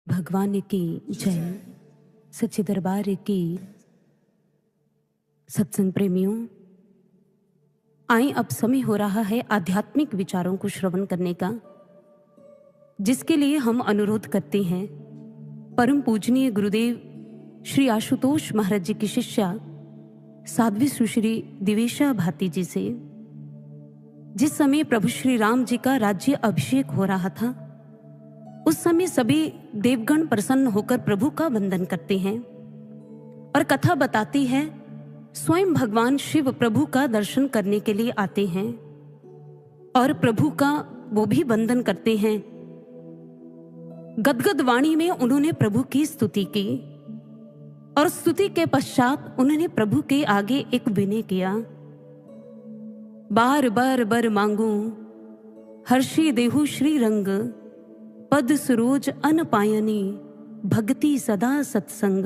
भगवान की जय। सच्चे दरबार की सत्संग प्रेमियों, आए अब समय हो रहा है आध्यात्मिक विचारों को श्रवण करने का, जिसके लिए हम अनुरोध करते हैं परम पूजनीय गुरुदेव श्री आशुतोष महाराज जी की शिष्या साध्वी सुश्री दिवेशा भाती जी से। जिस समय प्रभु श्री राम जी का राज्य अभिषेक हो रहा था, उस समय सभी देवगण प्रसन्न होकर प्रभु का वंदन करते हैं और कथा बताती है स्वयं भगवान शिव प्रभु का दर्शन करने के लिए आते हैं और प्रभु का वो भी वंदन करते हैं। गदगद वाणी में उन्होंने प्रभु की स्तुति की और स्तुति के पश्चात उन्होंने प्रभु के आगे एक विनय किया। बार बार बर मांगू हर्षी देहु श्री रंग, पद सरोज अन पायनी भक्ति सदा सत्संग।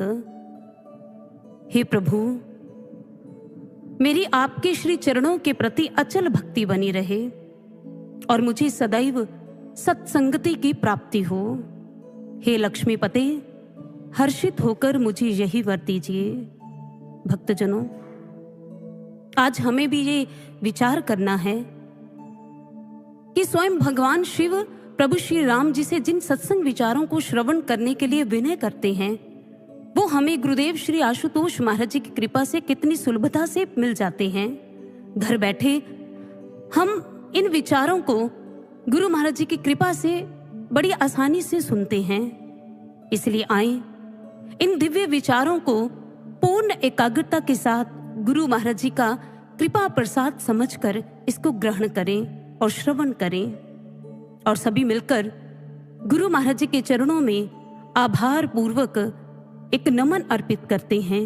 हे प्रभु, मेरी आपके श्री चरणों के प्रति अचल भक्ति बनी रहे और मुझे सदैव सत्संगति की प्राप्ति हो। हे लक्ष्मीपते, हर्षित होकर मुझे यही वर दीजिए। भक्तजनों, आज हमें भी ये विचार करना है कि स्वयं भगवान शिव प्रभु श्री राम जी से जिन सत्संग विचारों को श्रवण करने के लिए विनय करते हैं, वो हमें गुरुदेव श्री आशुतोष महाराज जी की कृपा से कितनी सुलभता से मिल जाते हैं। घर बैठे हम इन विचारों को गुरु महाराज जी की कृपा से बड़ी आसानी से सुनते हैं। इसलिए आए इन दिव्य विचारों को पूर्ण एकाग्रता के साथ गुरु महाराज जी का कृपा प्रसाद समझकर इसको ग्रहण करें और श्रवण करें और सभी मिलकर गुरु महाराज जी के चरणों में आभार पूर्वक एक नमन अर्पित करते हैं।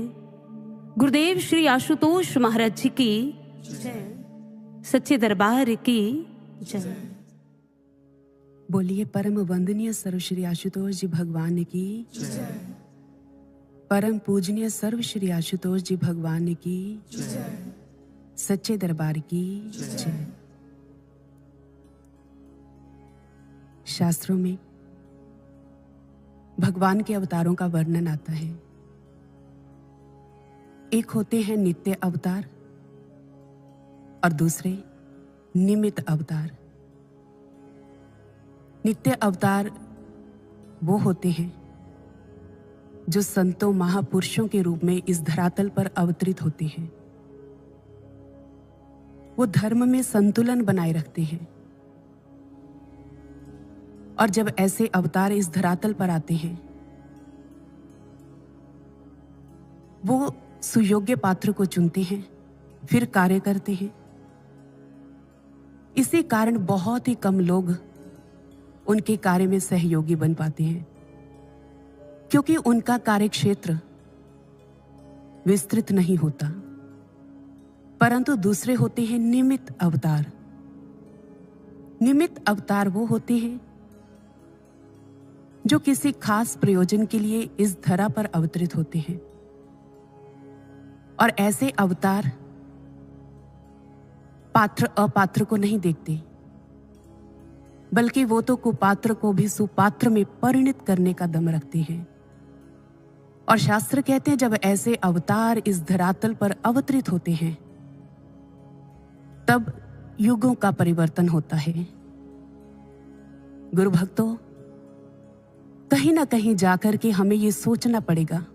गुरुदेव श्री आशुतोष महाराज जी की जय। सच्चे दरबार की जय। बोलिए परम वंदनीय सर्व श्री आशुतोष जी भगवान की जय। परम पूजनीय सर्व श्री आशुतोष जी भगवान की जय। सच्चे दरबार की जय। शास्त्रों में भगवान के अवतारों का वर्णन आता है। एक होते हैं नित्य अवतार और दूसरे निमित्त अवतार। नित्य अवतार वो होते हैं जो संतों महापुरुषों के रूप में इस धरातल पर अवतरित होते हैं। वो धर्म में संतुलन बनाए रखते हैं और जब ऐसे अवतार इस धरातल पर आते हैं, वो सुयोग्य पात्र को चुनते हैं, फिर कार्य करते हैं। इसी कारण बहुत ही कम लोग उनके कार्य में सहयोगी बन पाते हैं, क्योंकि उनका कार्य क्षेत्र विस्तृत नहीं होता। परंतु दूसरे होते हैं निमित्त अवतार। निमित्त अवतार वो होते हैं जो किसी खास प्रयोजन के लिए इस धरा पर अवतरित होते हैं और ऐसे अवतार पात्र अपात्र को नहीं देखते, बल्कि वो तो कुपात्र को भी सुपात्र में परिणत करने का दम रखते हैं। और शास्त्र कहते हैं जब ऐसे अवतार इस धरातल पर अवतरित होते हैं, तब युगों का परिवर्तन होता है। गुरु भक्तों, कहीं ना कहीं जाकर के हमें ये सोचना पड़ेगा,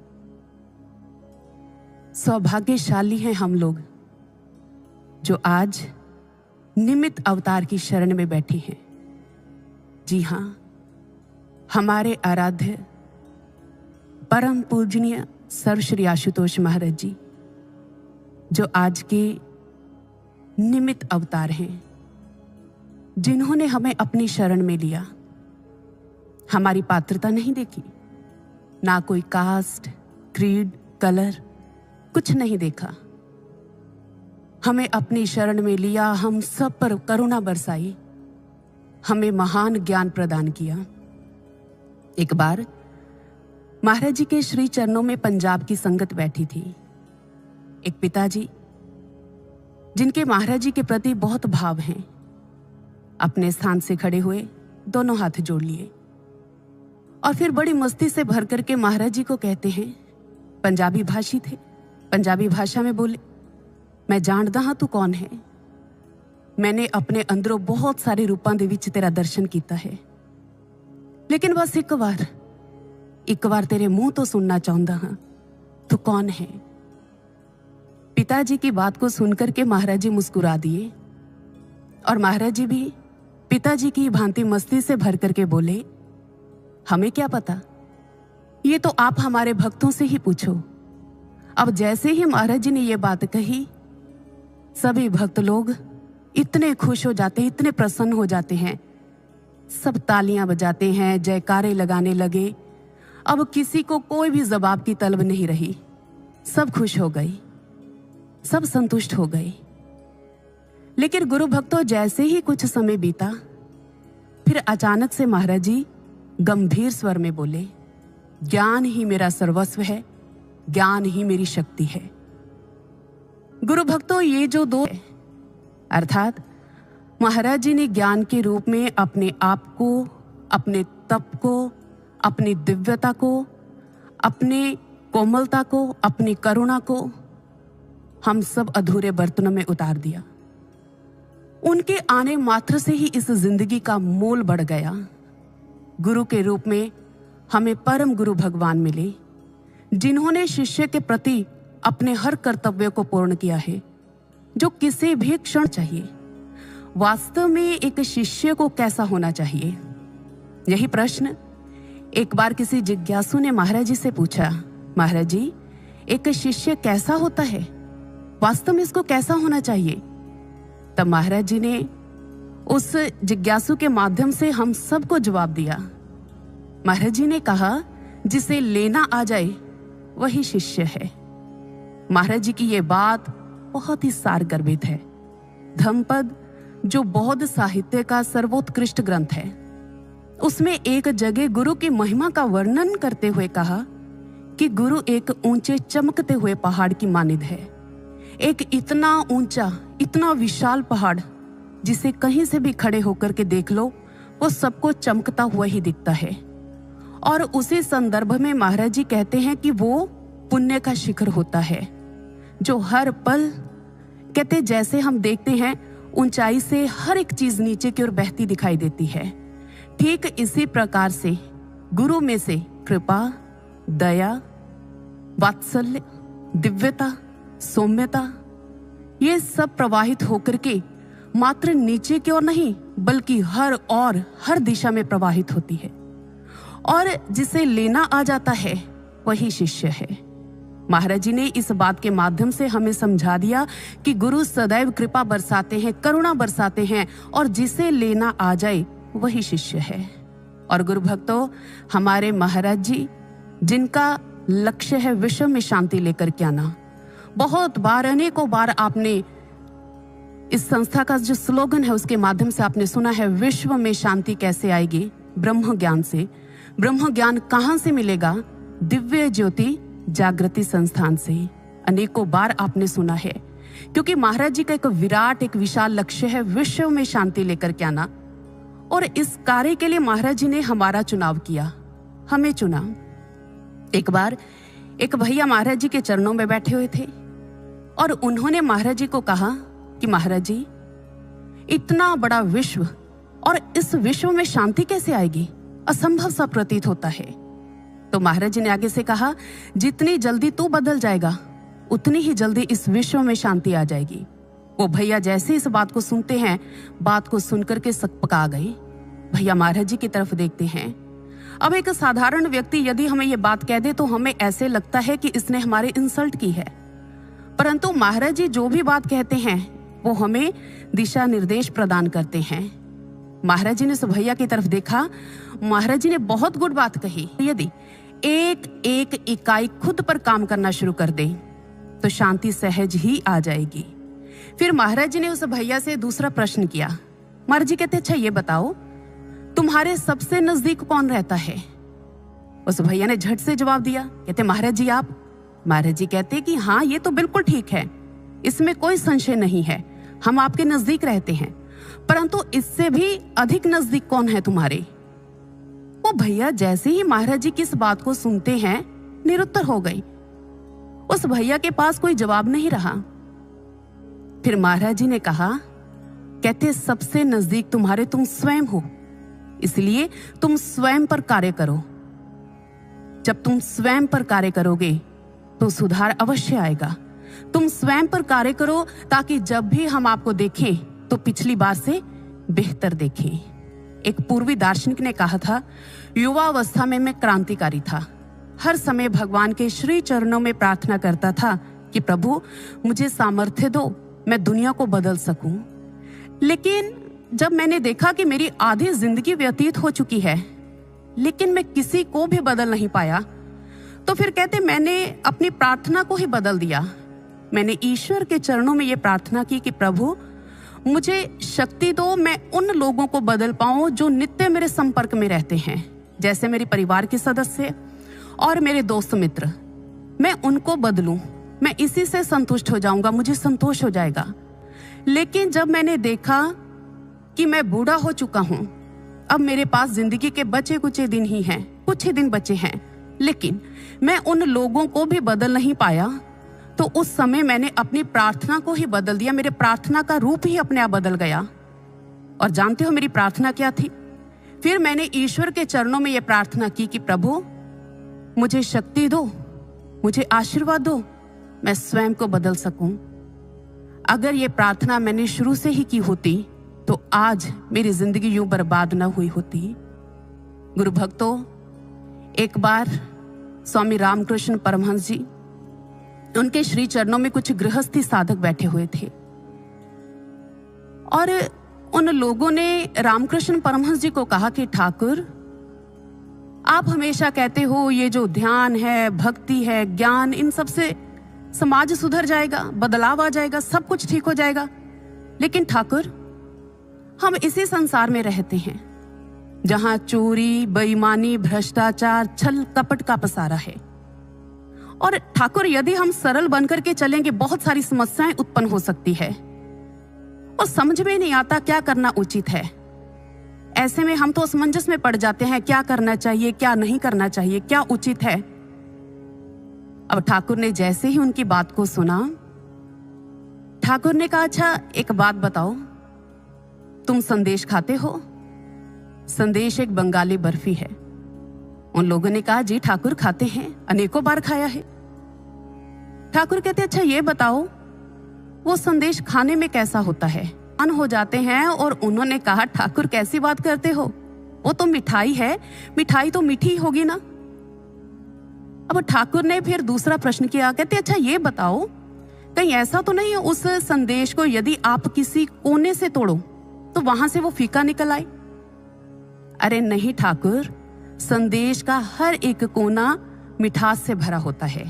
सौभाग्यशाली हैं हम लोग जो आज निमित्त अवतार की शरण में बैठे हैं। जी हां, हमारे आराध्य परम पूजनीय सर्व श्री आशुतोष महाराज जी जो आज के निमित्त अवतार हैं, जिन्होंने हमें अपनी शरण में लिया। हमारी पात्रता नहीं देखी, ना कोई कास्ट, क्रीड, कलर, कुछ नहीं देखा। हमें अपनी शरण में लिया, हम सब पर करुणा बरसाई, हमें महान ज्ञान प्रदान किया। एक बार महाराज जी के श्री चरणों में पंजाब की संगत बैठी थी। एक पिताजी जिनके महाराज जी के प्रति बहुत भाव हैं, अपने स्थान से खड़े हुए दोनों हाथ जोड़ लिए और फिर बड़ी मस्ती से भर करके महाराज जी को कहते हैं, पंजाबी भाषी थे, पंजाबी भाषा में बोले, मैं जानदा हाँ तू कौन है, मैंने अपने अंदरों बहुत सारे रूपां दे विच तेरा दर्शन किया है, लेकिन बस एक बार तेरे मुंह तो सुनना चाहता हाँ, तू कौन है। पिताजी की बात को सुनकर के महाराज जी मुस्कुरा दिए और महाराज जी भी पिताजी की भांति मस्ती से भर करके बोले, हमें क्या पता, ये तो आप हमारे भक्तों से ही पूछो। अब जैसे ही महाराज जी ने ये बात कही, सभी भक्त लोग इतने खुश हो जाते हैं, इतने प्रसन्न हो जाते हैं, सब तालियां बजाते हैं, जयकारे लगाने लगे। अब किसी को कोई भी जवाब की तलब नहीं रही, सब खुश हो गई, सब संतुष्ट हो गए। लेकिन गुरु भक्तों, जैसे ही कुछ समय बीता, फिर अचानक से महाराज जी गंभीर स्वर में बोले, ज्ञान ही मेरा सर्वस्व है, ज्ञान ही मेरी शक्ति है। गुरु भक्तों, ये जो दो है, अर्थात महाराज जी ने ज्ञान के रूप में अपने आप को, अपने तप को, अपनी दिव्यता को, अपने कोमलता को, अपनी करुणा को हम सब अधूरे बर्तनों में उतार दिया। उनके आने मात्र से ही इस जिंदगी का मोल बढ़ गया। गुरु के रूप में हमें परम गुरु भगवान मिले, जिन्होंने शिष्य के प्रति अपने हर कर्तव्य को पूर्ण किया है, जो किसी भी क्षण चाहिए। वास्तव में एक शिष्य को कैसा होना चाहिए, यही प्रश्न एक बार किसी जिज्ञासु ने महाराज जी से पूछा, महाराज जी, एक शिष्य कैसा होता है, वास्तव में इसको कैसा होना चाहिए। तब महाराज जी ने उस जिज्ञासु के माध्यम से हम सबको जवाब दिया। महाराज जी ने कहा, जिसे लेना आ जाए वही शिष्य है। महाराज जी की ये बात बहुत ही सारगर्भित है। धम्मपद, जो बौद्ध साहित्य का सर्वोत्कृष्ट ग्रंथ है, उसमें एक जगह गुरु की महिमा का वर्णन करते हुए कहा कि गुरु एक ऊंचे चमकते हुए पहाड़ की मानिद है। एक इतना ऊंचा, इतना विशाल पहाड़, जिसे कहीं से भी खड़े होकर के देख लो, वो सबको चमकता हुआ ही दिखता है। और उसी संदर्भ में महाराज जी कहते हैं कि वो पुण्य का शिखर होता है, जो हर पल, कहते जैसे हम देखते हैं ऊंचाई से हर एक चीज नीचे की ओर बहती दिखाई देती है, ठीक इसी प्रकार से गुरु में से कृपा, दया, वात्सल्य, दिव्यता, सौम्यता, ये सब प्रवाहित होकर के मात्र नीचे की ओर नहीं, बल्कि हर दिशा में प्रवाहित होती है। और जिसे लेना आ जाता है वही शिष्य है। महाराज जी ने इस बात के माध्यम से हमें समझा दिया कि गुरु सदैव कृपा बरसाते हैं, करुणा बरसाते हैं, और जिसे लेना आ जाए वही शिष्य है। और गुरु भक्तों, हमारे महाराज जी, जिनका लक्ष्य है विश्व में शांति लेकर के आना, बहुत बार, अनेकों बार आपने इस संस्था का जो स्लोगन है उसके माध्यम से आपने सुना है, विश्व में शांति कैसे आएगी, ब्रह्म ज्ञान से। ब्रह्म ज्ञान कहां से मिलेगा? दिव्य ज्योति जागृति संस्थान से। अनेकों बार आपने सुना है, क्योंकि महाराज जी का एक विराट, एक विशाल लक्ष्य है विश्व में शांति लेकर के आना। और इस कार्य के लिए महाराज जी ने हमारा चुनाव किया, हमें चुना। एक बार एक भैया महाराज जी के चरणों में बैठे हुए थे और उन्होंने महाराज जी को कहा कि महाराज जी, इतना बड़ा विश्व, और इस विश्व में शांति कैसे आएगी, असंभव सा प्रतीत होता है। तो महाराज जी ने आगे से कहा, जितनी जल्दी तू बदल जाएगा उतनी ही जल्दी इस विश्व में शांति आ जाएगी। वो भैया जैसे इस बात को सुनते हैं, बात को सुनकर के सकपका गए। भैया महाराज जी की तरफ देखते हैं। अब एक साधारण व्यक्ति यदि हमें ये बात कह दे तो हमें ऐसे लगता है कि इसने हमारे इंसल्ट की है, परंतु महाराज जी जो भी बात कहते हैं वो हमें दिशा निर्देश प्रदान करते हैं। महाराज जी ने उस भैया की तरफ देखा, महाराज जी ने बहुत गुड बात कही, यदि एक एक इकाई खुद पर काम करना शुरू कर दे तो शांति सहज ही आ जाएगी। फिर महाराज जी ने उस भैया से दूसरा प्रश्न किया। महाराज जी कहते, अच्छा ये बताओ, तुम्हारे सबसे नजदीक कौन रहता है? उस भैया ने झट से जवाब दिया, कहते महाराज जी आप। महाराज जी कहते कि हाँ, ये तो बिल्कुल ठीक है, इसमें कोई संशय नहीं है, हम आपके नजदीक रहते हैं, परंतु इससे भी अधिक नजदीक कौन है तुम्हारे? वो भैया जैसे ही महाराज जी की इस बात को सुनते हैं निरुत्तर हो गई। उस भैया के पास कोई जवाब नहीं रहा। फिर महाराज जी ने कहा, कहते सबसे नजदीक तुम्हारे तुम स्वयं हो, इसलिए तुम स्वयं पर कार्य करो। जब तुम स्वयं पर कार्य करोगे तो सुधार अवश्य आएगा। तुम स्वयं पर कार्य करो ताकि जब भी हम आपको देखें तो पिछली बार से बेहतर देखें। एक पूर्वी दार्शनिक ने कहा था, युवा अवस्था में मैं क्रांतिकारी था। हर समय भगवान के श्री चरणों में प्रार्थना करता था कि प्रभु मुझे सामर्थ्य दो, मैं दुनिया को बदल सकूं। लेकिन जब मैंने देखा कि मेरी आधी जिंदगी व्यतीत हो चुकी है लेकिन मैं किसी को भी बदल नहीं पाया, तो फिर कहते मैंने अपनी प्रार्थना को ही बदल दिया। मैंने ईश्वर के चरणों में ये प्रार्थना की कि प्रभु मुझे शक्ति दो, मैं उन लोगों को बदल पाऊं जो नित्य मेरे संपर्क में रहते हैं, जैसे मेरे परिवार के सदस्य और मेरे दोस्त मित्र। मैं उनको बदलूं, मैं इसी से संतुष्ट हो जाऊंगा, मुझे संतोष हो जाएगा। लेकिन जब मैंने देखा कि मैं बूढ़ा हो चुका हूं, अब मेरे पास जिंदगी के बचे कुछ दिन ही हैं, कुछ ही दिन बचे हैं, लेकिन मैं उन लोगों को भी बदल नहीं पाया, तो उस समय मैंने अपनी प्रार्थना को ही बदल दिया। मेरे प्रार्थना का रूप ही अपने आप बदल गया। और जानते हो मेरी प्रार्थना क्या थी? फिर मैंने ईश्वर के चरणों में यह प्रार्थना की कि प्रभु मुझे शक्ति दो, मुझे आशीर्वाद दो, मैं स्वयं को बदल सकूं। अगर ये प्रार्थना मैंने शुरू से ही की होती तो आज मेरी जिंदगी यूं बर्बाद न हुई होती। गुरु भक्तों, एक बार स्वामी रामकृष्ण परमहंस जी, उनके श्री चरणों में कुछ गृहस्थी साधक बैठे हुए थे और उन लोगों ने रामकृष्ण परमहंस जी को कहा कि ठाकुर, आप हमेशा कहते हो ये जो ध्यान है, भक्ति है, ज्ञान, इन सब से समाज सुधर जाएगा, बदलाव आ जाएगा, सब कुछ ठीक हो जाएगा। लेकिन ठाकुर, हम इसी संसार में रहते हैं जहां चोरी, बेईमानी, भ्रष्टाचार, छल कपट का पसारा है। और ठाकुर, यदि हम सरल बनकर के चलेंगे बहुत सारी समस्याएं उत्पन्न हो सकती है और समझ में नहीं आता क्या करना उचित है। ऐसे में हम तो असमंजस में पड़ जाते हैं, क्या करना चाहिए, क्या नहीं करना चाहिए, क्या उचित है। अब ठाकुर ने जैसे ही उनकी बात को सुना, ठाकुर ने कहा, अच्छा एक बात बताओ, तुम संदेश खाते हो? संदेश एक बंगाली बर्फी है। उन लोगों ने कहा, जी ठाकुर खाते हैं, अनेकों बार खाया है। ठाकुर कहते, अच्छा ये बताओ वो संदेश खाने में कैसा होता है? अन हो जाते हैं। और उन्होंने कहा, ठाकुर कैसी बात करते हो, वो तो मिठाई है, मिठाई तो मीठी होगी ना। अब ठाकुर ने फिर दूसरा प्रश्न किया, कहते अच्छा ये बताओ, कहीं ऐसा तो नहीं है उस संदेश को यदि आप किसी कोने से तोड़ो तो वहां से वो फीका निकल आए? अरे नहीं ठाकुर, संदेश का हर एक कोना मिठास से भरा होता है।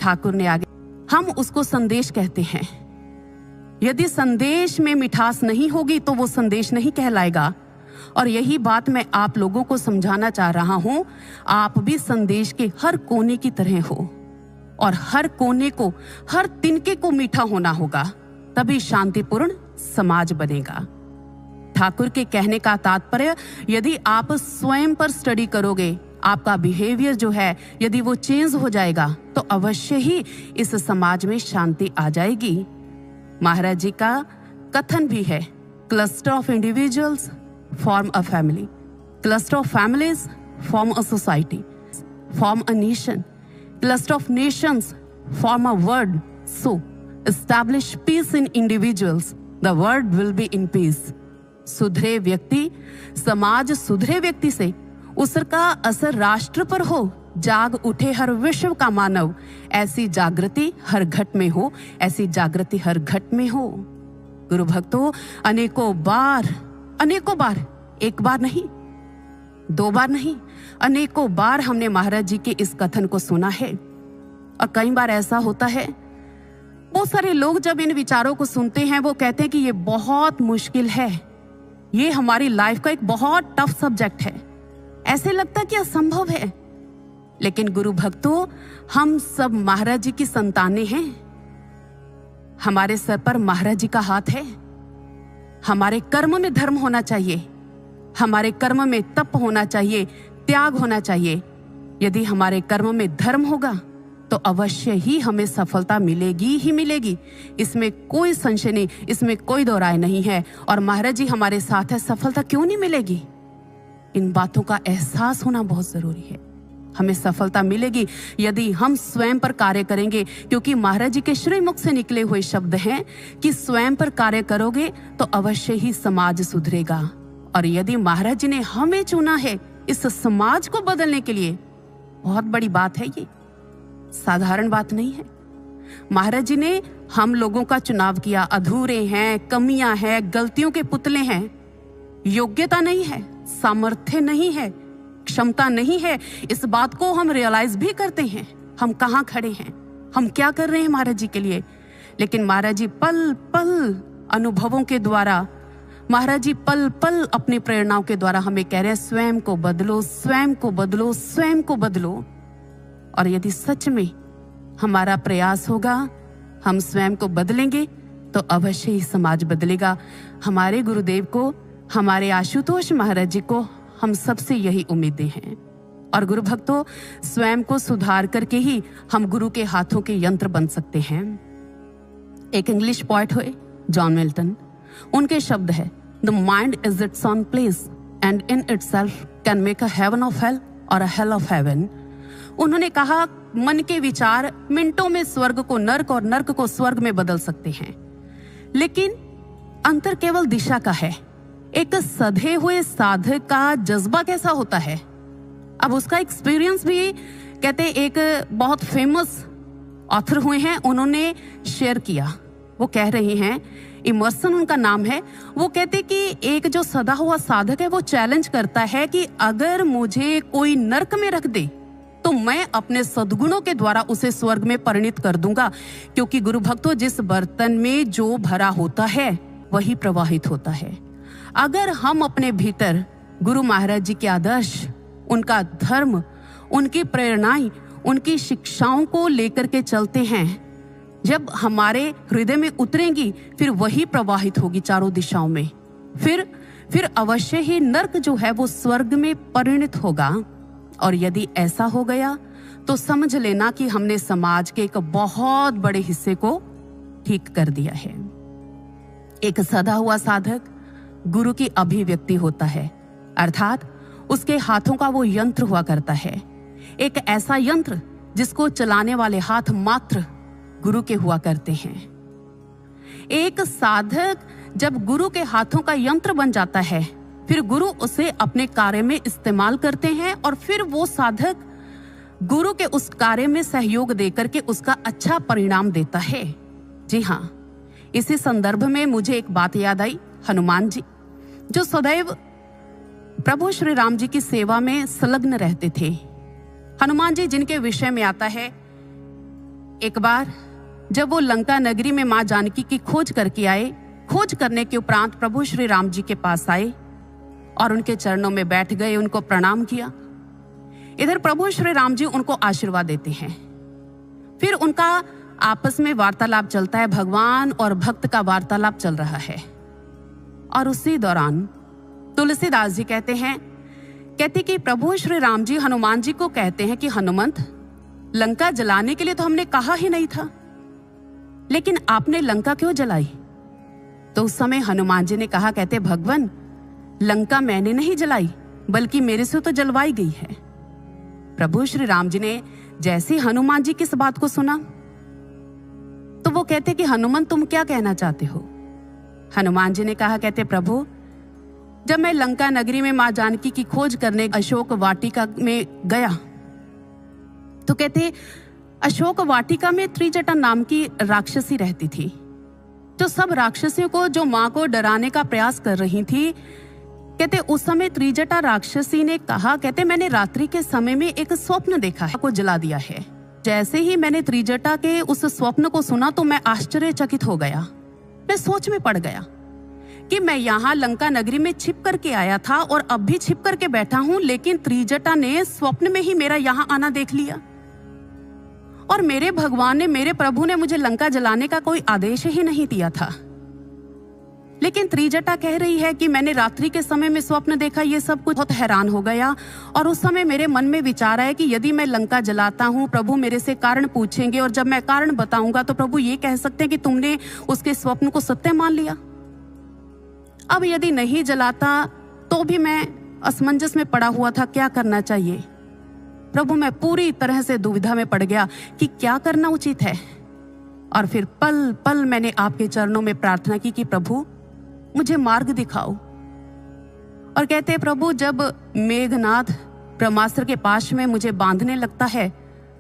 ठाकुर ने आगे, हम उसको संदेश कहते हैं। यदि संदेश में मिठास नहीं होगी तो वो संदेश नहीं कहलाएगा। और यही बात मैं आप लोगों को समझाना चाह रहा हूं। आप भी संदेश के हर कोने की तरह हो और हर कोने को, हर तिनके को मीठा होना होगा, तभी शांतिपूर्ण समाज बनेगा। ठाकुर के कहने का तात्पर्य, यदि आप स्वयं पर स्टडी करोगे, आपका बिहेवियर जो है यदि वो चेंज हो जाएगा तो अवश्य ही इस समाज में शांति आ जाएगी। महाराज जी का कथन भी है, cluster of individuals form a family, cluster of families form a society, form a nation, cluster of nations form a world. So establish peace in individuals, the world will be in peace. सुधरे व्यक्ति, समाज सुधरे व्यक्ति से उसका असर राष्ट्र पर हो। जाग उठे हर विश्व का मानव, ऐसी जागृति हर घट में हो, ऐसी जागृति हर घट में हो। गुरु भक्तों, अनेकों बार, एक बार नहीं, दो बार नहीं, अनेकों बार हमने महाराज जी के इस कथन को सुना है। और कई बार ऐसा होता है, बहुत सारे लोग जब इन विचारों को सुनते हैं वो कहते हैं कि ये बहुत मुश्किल है, ये हमारी लाइफ का एक बहुत टफ सब्जेक्ट है, ऐसे लगता है कि असंभव है। लेकिन गुरु भक्तों, हम सब महाराज जी की संतानें हैं। हमारे सर पर महाराज जी का हाथ है। हमारे कर्म में धर्म होना चाहिए, हमारे कर्म में तप होना चाहिए, त्याग होना चाहिए। यदि हमारे कर्म में धर्म होगा तो अवश्य ही हमें सफलता मिलेगी ही मिलेगी। इसमें कोई संशय नहीं, इसमें कोई दो राय नहीं है। और महाराज जी हमारे साथ है, सफलता क्यों नहीं मिलेगी? इन बातों का एहसास होना बहुत जरूरी है। हमें सफलता मिलेगी यदि हम स्वयं पर कार्य करेंगे, क्योंकि महाराज जी के श्रीमुख से निकले हुए शब्द हैं कि स्वयं पर कार्य करोगे तो अवश्य ही समाज सुधरेगा। और यदि महाराज जी ने हमें चुना है इस समाज को बदलने के लिए, बहुत बड़ी बात है, ये साधारण बात नहीं है। महाराज जी ने हम लोगों का चुनाव किया। अधूरे हैं, कमियां हैं, गलतियों के पुतले हैं, योग्यता नहीं है, सामर्थ्य नहीं है, क्षमता नहीं है। इस बात को हम रियलाइज भी करते हैं, हम कहाँ खड़े हैं, हम क्या कर रहे हैं महाराज जी के लिए। लेकिन महाराज जी पल पल अनुभवों के द्वारा, महाराज जी पल पल अपनी प्रेरणाओं के द्वारा हमें कह रहे हैं स्वयं को बदलो, स्वयं को बदलो, स्वयं को बदलो। और यदि सच में हमारा प्रयास होगा, हम स्वयं को बदलेंगे तो अवश्य ही समाज बदलेगा। हमारे गुरुदेव को, हमारे आशुतोष महाराज जी को हम सबसे यही उम्मीदें हैं। और गुरु भक्तों, स्वयं को सुधार करके ही हम गुरु के हाथों के यंत्र बन सकते हैं। एक इंग्लिश पोएट हुए जॉन मिल्टन, उनके शब्द है, the mind is its own place and in itself can make a heaven of hell और अ हेल ऑफ हेवन। उन्होंने कहा, मन के विचार मिनटों में स्वर्ग को नर्क और नर्क को स्वर्ग में बदल सकते हैं, लेकिन अंतर केवल दिशा का है। एक सधे हुए साधक का जज्बा कैसा होता है, अब उसका एक्सपीरियंस भी कहते एक बहुत फेमस ऑथर हुए हैं, उन्होंने शेयर किया। वो कह रहे हैं, इमर्सन उनका नाम है, वो कहते कि एक जो सदा हुआ साधक है वो चैलेंज करता है कि अगर मुझे कोई नर्क में रख दे तो मैं अपने सद्गुणों के द्वारा उसे स्वर्ग में परिणित कर दूंगा। क्योंकि गुरु भक्तों, जिस बर्तन में जो भरा होता है वही प्रवाहित होता है। अगर हम अपने भीतर गुरु महाराज जी के आदर्श, उनका धर्म, उनकी प्रेरणाएं, उनकी शिक्षाओं को लेकर के चलते हैं, जब हमारे हृदय में उतरेंगी फिर वही प्रवाहित होगी चारों दिशाओं में। फिर अवश्य ही नर्क जो है वो स्वर्ग में परिणित होगा। और यदि ऐसा हो गया तो समझ लेना कि हमने समाज के एक बहुत बड़े हिस्से को ठीक कर दिया है। एक सदा हुआ साधक गुरु की अभिव्यक्ति होता है, अर्थात उसके हाथों का वो यंत्र हुआ करता है। एक ऐसा यंत्र जिसको चलाने वाले हाथ मात्र गुरु के हुआ करते हैं। एक साधक जब गुरु के हाथों का यंत्र बन जाता है, फिर गुरु उसे अपने कार्य में इस्तेमाल करते हैं और फिर वो साधक गुरु के उस कार्य में सहयोग देकर के उसका अच्छा परिणाम देता है। जी हाँ, इसी संदर्भ में मुझे एक बात याद आई, हनुमान जी जो सदैव प्रभु श्री राम जी की सेवा में संलग्न रहते थे। हनुमान जी जिनके विषय में आता है, एक बार जब वो लंका नगरी में मां जानकी की खोज करके आए, खोज करने के उपरांत प्रभु श्री राम जी के पास आए और उनके चरणों में बैठ गए, उनको प्रणाम किया। इधर प्रभु श्री राम जी उनको आशीर्वाद देते हैं। फिर उनका आपस में वार्तालाप चलता है, भगवान और भक्त का वार्तालाप चल रहा है। और उसी दौरान तुलसीदास जी कहते कि प्रभु श्री राम जी हनुमान जी को कहते हैं कि हनुमंत, लंका जलाने के लिए तो हमने कहा ही नहीं था, लेकिन आपने लंका क्यों जलाई? तो उस समय हनुमान जी ने कहा, कहते भगवान, लंका मैंने नहीं जलाई बल्कि मेरे से तो जलवाई गई है। प्रभु श्री राम जी ने जैसे हनुमान जी की इस बात को सुना तो वो कहते कि हनुमान तुम क्या कहना चाहते हो? हनुमान जी ने कहा, कहते प्रभु, जब मैं लंका नगरी में मां जानकी की खोज करने अशोक वाटिका में गया तो कहते अशोक वाटिका में त्रिजटा नाम की राक्षसी रहती थी, जो सब राक्षसियों को, जो मां को डराने का प्रयास कर रही थी। कहते उस समय त्रिजटा राक्षसी ने कहा, कहते मैंने रात्रि के समय में एक स्वप्न देखा है, को जला दिया है। जैसे ही मैंने त्रिजटा के उस स्वप्न को सुना तो मैं आश्चर्यचकित हो गया। मैं सोच में पड़ गया कि मैं यहाँ लंका नगरी में छिप करके आया था और अब भी छिप करके बैठा हूं, लेकिन त्रिजटा ने स्वप्न में ही मेरा यहाँ आना देख लिया और मेरे भगवान ने, मेरे प्रभु ने मुझे लंका जलाने का कोई आदेश ही नहीं दिया था। लेकिन त्रिजटा कह रही है कि मैंने रात्रि के समय में स्वप्न देखा, ये सब कुछ बहुत हैरान हो गया। और उस समय मेरे मन में विचार आया कि यदि मैं लंका जलाता हूँ, प्रभु मेरे से कारण पूछेंगे, और जब मैं कारण बताऊंगा तो प्रभु ये कह सकते हैं कि तुमने उसके स्वप्न को सत्य मान लिया। अब यदि नहीं जलाता तो भी मैं असमंजस में पड़ा हुआ था, क्या करना चाहिए। प्रभु मैं पूरी तरह से दुविधा में पड़ गया कि क्या करना उचित है। और फिर पल पल मैंने आपके चरणों में प्रार्थना की कि प्रभु मुझे मार्ग दिखाओ। और कहते हैं प्रभु जब मेघनाथ ब्रह्मास्त्र के पाश में मुझे बांधने लगता है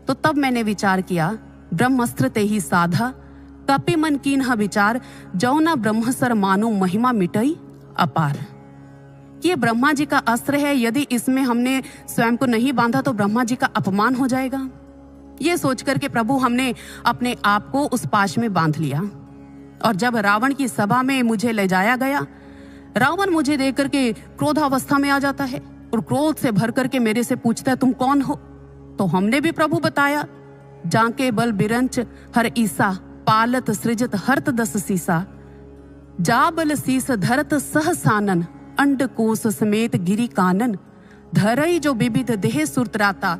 तो तब मैंने विचार किया, ब्रह्मास्त्र ते ही साधा कपि मन कीन्हा विचार, जौ न ब्रह्मसर मानो महिमा मिटई अपार। ये ब्रह्मा जी का अस्त्र है, यदि इसमें हमने स्वयं को नहीं बांधा तो ब्रह्मा जी का अपमान हो जाएगा। ये सोच करके प्रभु हमने अपने आप को उस पाश में बांध लिया। और जब रावण की सभा में मुझे ले जाया गया, रावण मुझे देख करके क्रोधावस्था में आ जाता है और क्रोध से भर करके मेरे से पूछता है तुम कौन हो। तो हमने भी प्रभु बताया, जाके बल बिरंच हर ईसा, पालत सृजत हरत दस सीसा, जा बल शीस धरत सहसानन, अंड कोस समेत गिरी कानन, धरई जो विविध देह सुरतराता,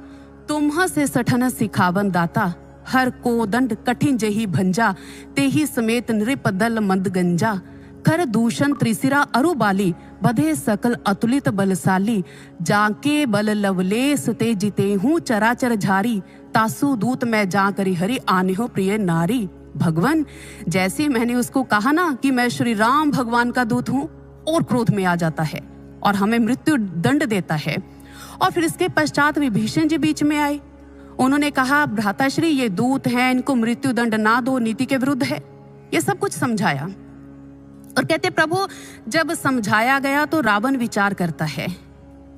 तुम्ह से सठन सिखावन दाता, हर को दंड कठिन जही भंजा, तेही समेत नृप दल मंद गंजा, कर दूषण त्रिशिरा अरुबाली, बधे सकल अतुलित बलशाली, जाके बल लवलेस ते जिते हूँ चराचर झारी, तासु दूत मैं जा करी हरि आने हो प्रिय नारी। भगवान जैसे मैंने उसको कहा ना कि मैं श्री राम भगवान का दूत हूँ, और क्रोध में आ जाता है और हमें मृत्यु दंड देता है। और फिर इसके पश्चात विभीषण जी बीच में आए, उन्होंने कहा भ्राताश्री ये दूत हैं, इनको मृत्यु दंड ना दो, नीति के विरुद्ध है। ये सब कुछ समझाया। और कहते प्रभु जब समझाया गया तो रावण विचार करता है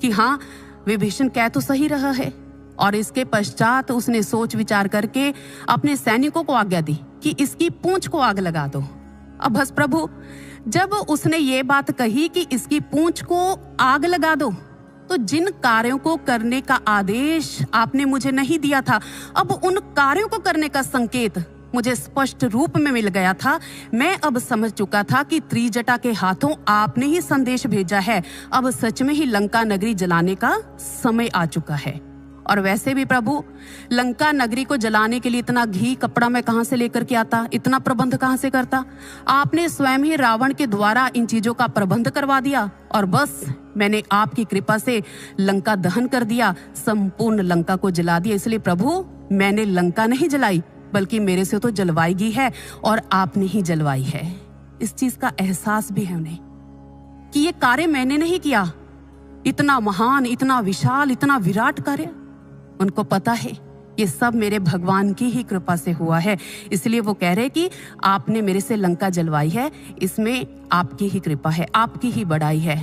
कि हाँ विभीषण कह तो सही रहा है। और इसके पश्चात उसने सोच विचार करके अपने सैनिकों को आज्ञा दी कि इसकी पूंछ को आग लगा दो। अब बस प्रभु जब उसने ये बात कही कि इसकी पूंछ को आग लगा दो, तो जिन कार्यों को करने का आदेश आपने मुझे नहीं दिया था, अब उन कार्यों को करने का संकेत मुझे स्पष्ट रूप में मिल गया था। मैं अब समझ चुका था कि त्रिजटा के हाथों आपने ही संदेश भेजा है। अब सच में ही लंका नगरी जलाने का समय आ चुका है। और वैसे भी प्रभु लंका नगरी को जलाने के लिए इतना घी कपड़ा मैं कहां से लेकर के आता, इतना प्रबंध कहां से करता। आपने स्वयं ही रावण के द्वारा इन चीजों का प्रबंध करवा दिया और बस मैंने आपकी कृपा से लंका दहन कर दिया, संपूर्ण लंका को जला दिया। इसलिए प्रभु मैंने लंका नहीं जलाई, बल्कि मेरे से तो जलवाई गई है और आपने ही जलवाई है। इस चीज का एहसास भी है उन्हें कि ये कार्य मैंने नहीं किया, इतना महान, इतना विशाल, इतना विराट कार्य उनको पता है ये सब मेरे भगवान की ही कृपा से हुआ है। इसलिए वो कह रहे कि आपने मेरे से लंका जलवाई है, इसमें आपकी ही कृपा है, आपकी ही बड़ाई है,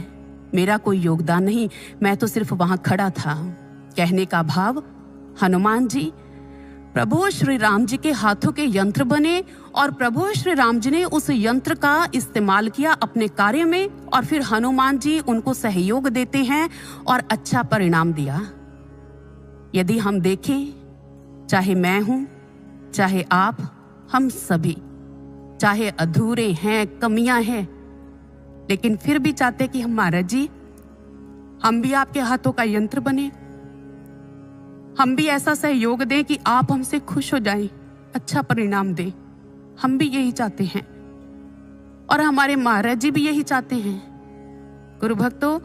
मेरा कोई योगदान नहीं, मैं तो सिर्फ वहां खड़ा था। कहने का भाव हनुमान जी प्रभु श्री राम जी के हाथों के यंत्र बने और प्रभु श्री राम जी ने उस यंत्र का इस्तेमाल किया अपने कार्य में और फिर हनुमान जी उनको सहयोग देते हैं और अच्छा परिणाम दिया। यदि हम देखें, चाहे मैं हूं, चाहे आप, हम सभी चाहे अधूरे हैं, कमियां हैं, लेकिन फिर भी चाहते कि हम महाराज जी हम भी आपके हाथों का यंत्र बने, हम भी ऐसा सहयोग दें कि आप हमसे खुश हो जाएं, अच्छा परिणाम दें। हम भी यही चाहते हैं और हमारे महाराज जी भी यही चाहते हैं। गुरु भक्तों,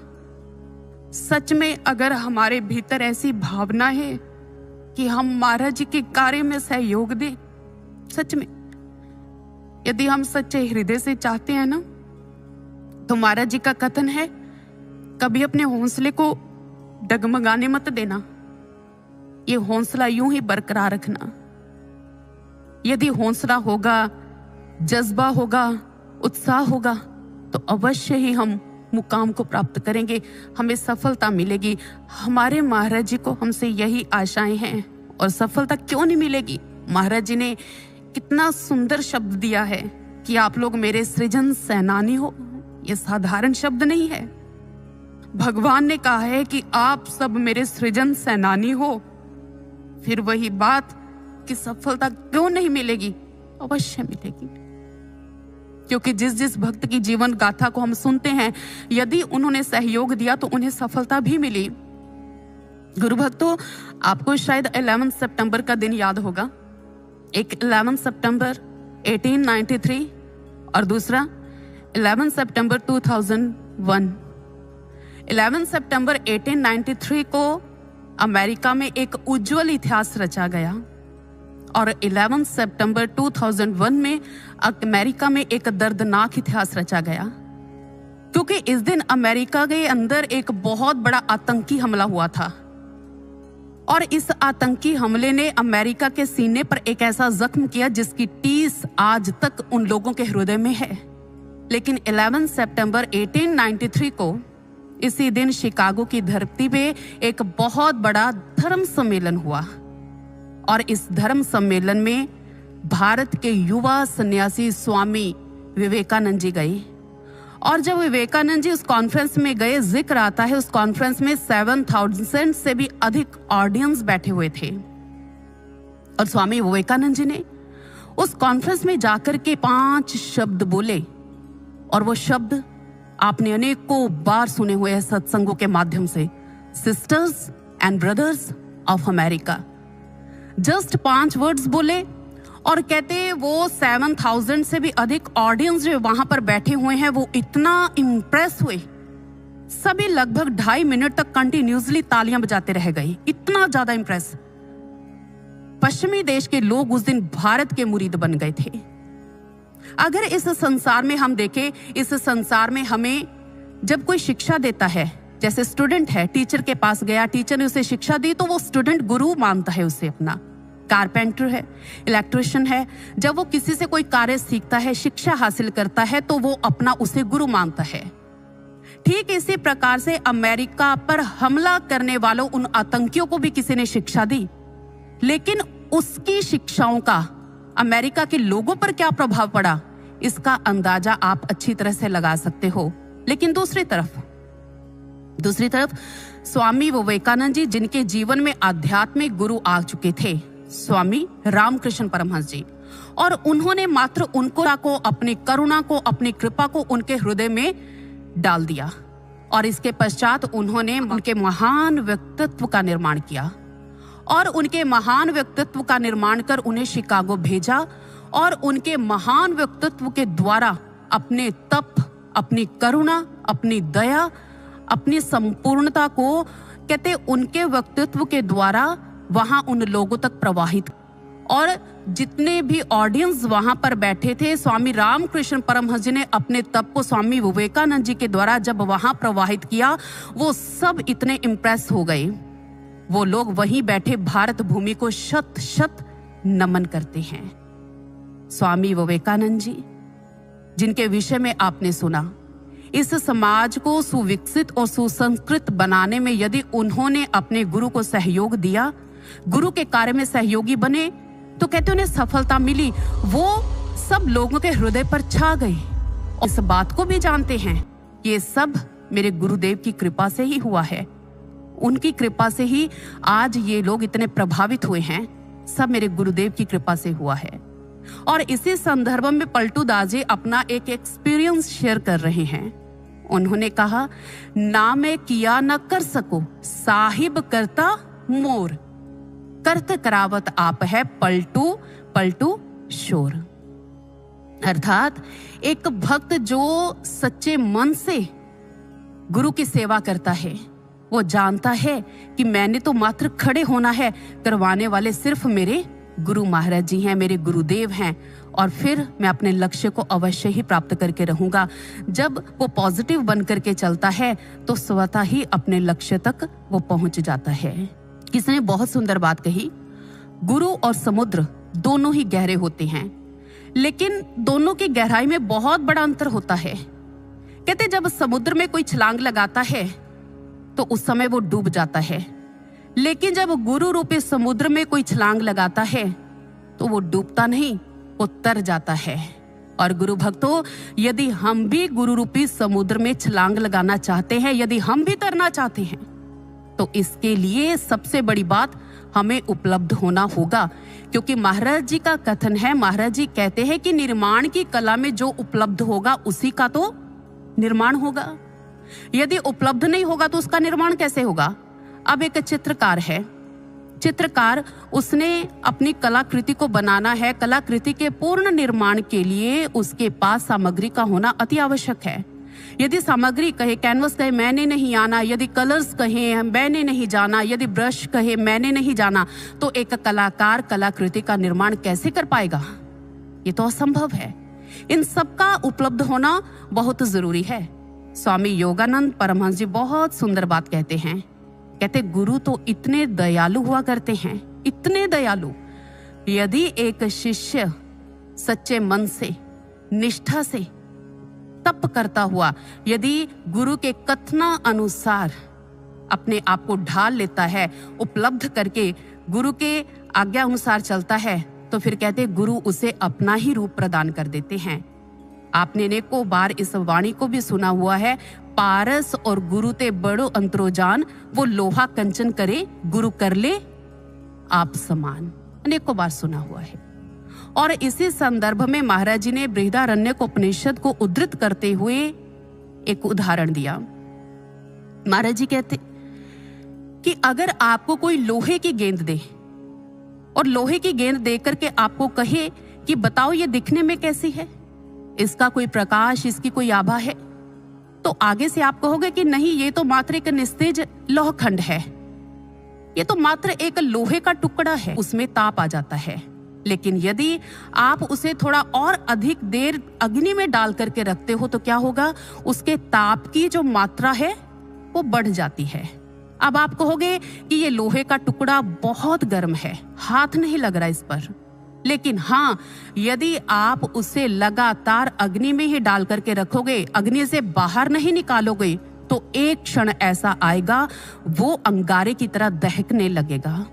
सच में अगर हमारे भीतर ऐसी भावना है कि हम महाराज जी के कार्य में सहयोग दें, सच में यदि हम सच्चे हृदय से चाहते हैं ना, तो महाराज जी का कथन है कभी अपने हौसले को डगमगाने मत देना, ये हौसला यूं ही बरकरार रखना। यदि हौसला होगा, जज्बा होगा, उत्साह होगा, तो अवश्य ही हम मुकाम को प्राप्त करेंगे, हमें सफलता मिलेगी। हमारे महाराज जी को हमसे यही आशाएं हैं और सफलता क्यों नहीं मिलेगी। महाराज जी ने कितना सुंदर शब्द दिया है कि आप लोग मेरे सृजन सेनानी हो। ये साधारण शब्द नहीं है, भगवान ने कहा है कि आप सब मेरे सृजन सेनानी हो। फिर वही बात कि सफलता क्यों नहीं मिलेगी, अवश्य मिलेगी। क्योंकि जिस जिस भक्त की जीवन गाथा को हम सुनते हैं, यदि उन्होंने सहयोग दिया तो उन्हें सफलता भी मिली। गुरु भक्तों, आपको शायद 11 सितंबर का दिन याद होगा। एक 11 सितंबर 1893 और दूसरा 11 सितंबर 2001। 11 सितंबर 1893 को अमेरिका में एक उज्जवल इतिहास रचा गया और 11 सितंबर 2001 में अमेरिका में एक दर्दनाक इतिहास रचा गया, क्योंकि इस दिन अमेरिका के अंदर एक बहुत बड़ा आतंकी हमला हुआ था और इस आतंकी हमले ने अमेरिका के सीने पर एक ऐसा जख्म किया जिसकी टीस आज तक उन लोगों के हृदय में है। लेकिन 11 सितंबर 1893 को इसी दिन शिकागो की धरती पे एक बहुत बड़ा धर्म सम्मेलन हुआ और इस धर्म सम्मेलन में भारत के युवा सन्यासी स्वामी विवेकानंद जी गए। और जब विवेकानंद जी उस कॉन्फ्रेंस में गए, जिक्र आता है उस कॉन्फ्रेंस में 7,000 से भी अधिक ऑडियंस बैठे हुए थे और स्वामी विवेकानंद जी ने उस कॉन्फ्रेंस में जाकर के 5 शब्द बोले और वो शब्द आपने अनेकों बार सुने हुए हैं सत्संगों के माध्यम से, sisters and brothers of America. Just 5 words बोले और कहते वो 7,000 से भी अधिक ऑडियंस जो वहां पर बैठे हुए हैं वो इतना इम्प्रेस हुए, सभी लगभग 2.5 मिनट तक कंटिन्यूसली तालियां बजाते रह गए, इतना ज्यादा इम्प्रेस। पश्चिमी देश के लोग उस दिन भारत के मुरीद बन गए थे। अगर इस संसार में हम देखें, इस संसार में हमें जब कोई शिक्षा देता है, जैसे स्टूडेंट है, टीचर के पास गया, टीचर ने उसे शिक्षा दी तो वो स्टूडेंट गुरु मानता है उसे अपना। कारपेंटर है, इलेक्ट्रिशियन है, जब वो किसी से कोई कार्य सीखता है, शिक्षा हासिल करता है तो वो अपना उसे गुरु मानता है। ठीक इसी प्रकार से अमेरिका पर हमला करने वालों उन आतंकियों को भी किसी ने शिक्षा दी, लेकिन उसकी शिक्षाओं का अमेरिका के लोगों पर क्या प्रभाव पड़ा, इसका अंदाजा आप अच्छी तरह से लगा सकते हो। लेकिन दूसरी तरफ स्वामी विवेकानंद जी, जिनके जीवन में आध्यात्मिक गुरु आ चुके थे, स्वामी रामकृष्ण परमहंस जी, और उन्होंने मात्र उनको अपनी करुणा को, अपनी कृपा को उनके हृदय में डाल दिया और इसके पश्चात उन्होंने उनके महान व्यक्तित्व का निर्माण किया और उनके महान व्यक्तित्व का निर्माण कर उन्हें शिकागो भेजा और उनके महान व्यक्तित्व के द्वारा अपने तप, अपनी करुणा, अपनी दया, अपनी संपूर्णता को, कहते उनके व्यक्तित्व के द्वारा वहां उन लोगों तक प्रवाहित। और जितने भी ऑडियंस वहां पर बैठे थे, स्वामी रामकृष्ण परमहंस जी ने अपने तप को स्वामी विवेकानंद जी के द्वारा जब वहां प्रवाहित किया, वो सब इतने इम्प्रेस हो गए, वो लोग वहीं बैठे भारत भूमि को शत शत नमन करते हैं। स्वामी विवेकानंद जी, जिनके विषय में आपने सुना, इस समाज को सुविकसित और सुसंस्कृत बनाने में यदि उन्होंने अपने गुरु को सहयोग दिया, गुरु के कार्य में सहयोगी बने, तो कहते उन्हें सफलता मिली, वो सब लोगों के हृदय पर छा गए। और इस बात को भी जानते हैं कि ये सब मेरे गुरुदेव की कृपा से ही हुआ है, उनकी कृपा से ही आज ये लोग इतने प्रभावित हुए हैं, सब मेरे गुरुदेव की कृपा से हुआ है। और इसी संदर्भ में पलटू दास जी अपना एक एक्सपीरियंस शेयर कर रहे हैं। उन्होंने कहा, ना मैं किया न कर सको, साहिब करता मोर, करत करावत आप है पलटू पलटू शोर। अर्थात एक भक्त जो सच्चे मन से गुरु की सेवा करता है, वो जानता है कि मैंने तो मात्र खड़े होना है, करवाने वाले सिर्फ मेरे गुरु महाराज जी हैं, मेरे गुरुदेव हैं, और फिर मैं अपने लक्ष्य को अवश्य ही प्राप्त करके रहूंगा। जब वो पॉजिटिव बन करके चलता है तो स्वतः ही अपने लक्ष्य तक वो पहुंच जाता है। किसी ने बहुत सुंदर बात कही, गुरु और समुद्र दोनों ही गहरे होते हैं, लेकिन दोनों की गहराई में बहुत बड़ा अंतर होता है। कहते जब समुद्र में कोई छलांग लगाता है तो उस समय वो डूब जाता है, लेकिन जब गुरु रूपी समुद्र में कोई छलांग लगाता है तो वो डूबता नहीं, वो तर जाता है। और गुरु भक्तों, यदि हम भी गुरु रूपी समुद्र में छलांग लगाना चाहते हैं, यदि हम भी तरना चाहते हैं, तो इसके लिए सबसे बड़ी बात हमें उपलब्ध होना होगा, क्योंकि महाराज जी का कथन है, महाराज जी कहते हैं कि निर्माण की कला में जो उपलब्ध होगा उसी का तो निर्माण होगा। यदि उपलब्ध नहीं होगा तो उसका निर्माण कैसे होगा? अब एक चित्रकार है, चित्रकार उसने अपनी कलाकृति को बनाना है, कलाकृति के पूर्ण निर्माण के लिए उसके पास सामग्री का होना अति आवश्यक है। यदि सामग्री कहे, कैनवस कहे मैंने नहीं आना, यदि कलर्स कहे मैंने नहीं जाना, यदि ब्रश कहे मैंने नहीं जाना, तो एक कलाकार कलाकृति का निर्माण कैसे कर पाएगा? ये तो असंभव है। इन सब का उपलब्ध होना बहुत जरूरी है। स्वामी योगानंद परमहंस जी बहुत सुंदर बात कहते हैं। कहते गुरु तो इतने दयालु हुआ करते हैं, इतने दयालु। यदि एक शिष्य सच्चे मन से, निष्ठा से तप करता हुआ यदि गुरु के कथना अनुसार अपने आप को ढाल लेता है, उपलब्ध करके गुरु के आज्ञा अनुसार चलता है, तो फिर कहते गुरु उसे अपना ही रूप प्रदान कर देते हैं। आपने अनेकों बार इस वाणी को भी सुना हुआ है, पारस और गुरु ते बड़ो अंतरो जान, वो लोहा कंचन करे गुरु कर ले आप समान। अनेकों बार सुना हुआ है। और इसी संदर्भ में महाराज जी ने बृहदारण्यक उपनिषद को उद्धृत करते हुए एक उदाहरण दिया। महाराज जी कहते कि अगर आपको कोई लोहे की गेंद दे और लोहे की गेंद दे करके आपको कहे कि बताओ ये दिखने में कैसी है, इसका कोई प्रकाश, इसकी कोई आभा है, तो आगे से आप कहोगे कि नहीं, ये तो मात्र एक निस्तेज लोहखंड है, ये तो मात्र एक लोहे का टुकड़ा है, उसमें ताप आ जाता है। लेकिन यदि आप उसे थोड़ा और अधिक देर अग्नि में डाल करके रखते हो तो क्या होगा? उसके ताप की जो मात्रा है वो बढ़ जाती है। अब आप कहोगे कि ये लोहे का टुकड़ा बहुत गर्म है, हाथ नहीं लग रहा इस पर। लेकिन हाँ, यदि आप उसे लगातार अग्नि में ही डाल करके रखोगे, अग्नि से बाहर नहीं निकालोगे, तो एक क्षण ऐसा आएगा वो अंगारे की तरह दहकने लगेगा।